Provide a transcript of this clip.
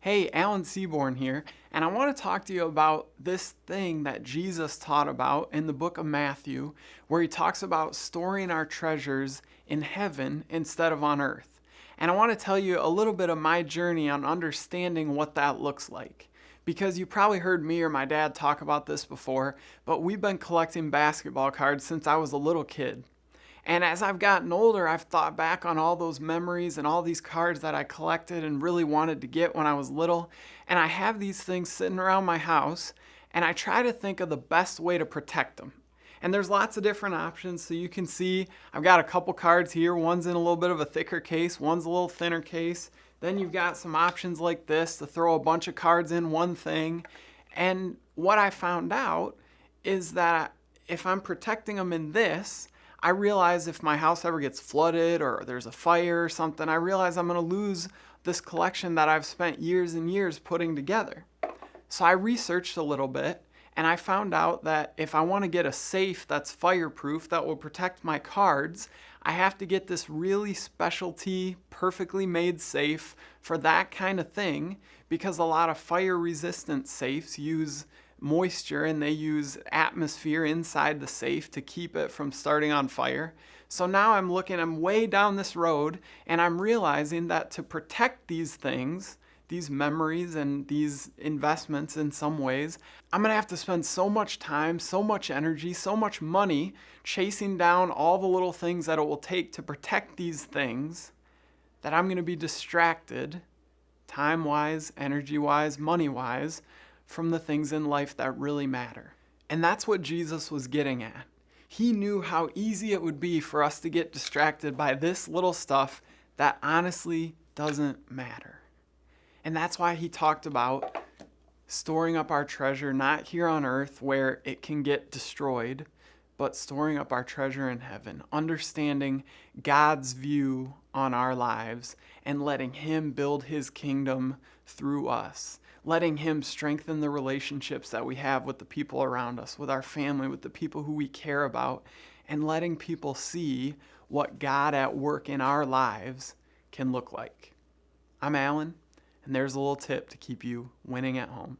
Hey, Alan Seaborn here, and I want to talk to you about this thing that Jesus taught about in the book of Matthew, where he talks about storing our treasures in heaven instead of on earth. And I want to tell you a little bit of my journey on understanding what that looks like. Because you probably heard me or my dad talk about this before, but we've been collecting basketball cards since I was a little kid. And as I've gotten older, I've thought back on all those memories and all these cards that I collected and really wanted to get when I was little. And I have these things sitting around my house, and I try to think of the best way to protect them. And there's lots of different options. So you can see I've got a couple cards here. One's in a little bit of a thicker case, one's a little thinner case. Then you've got some options like this to throw a bunch of cards in one thing. And what I found out is that if I'm protecting them in this, I realize if my house ever gets flooded or there's a fire or something, I realize I'm going to lose this collection that I've spent years and years putting together. So I researched a little bit, and I found out that if I want to get a safe that's fireproof that will protect my cards, I have to get this really specialty, perfectly made safe for that kind of thing, because a lot of fire-resistant safes use moisture and they use atmosphere inside the safe to keep it from starting on fire. So now I'm way down this road, and I'm realizing that to protect these things, these memories and these investments in some ways, I'm going to have to spend so much time, so much energy, so much money chasing down all the little things that it will take to protect these things that I'm going to be distracted, time-wise, energy-wise, money-wise, from the things in life that really matter. And that's what Jesus was getting at. He knew how easy it would be for us to get distracted by this little stuff that honestly doesn't matter. And that's why he talked about storing up our treasure not here on earth where it can get destroyed, but storing up our treasure in heaven, understanding God's view on our lives and letting him build his kingdom through us, letting him strengthen the relationships that we have with the people around us, with our family, with the people who we care about, and letting people see what God at work in our lives can look like. I'm Alan, and there's a little tip to keep you winning at home.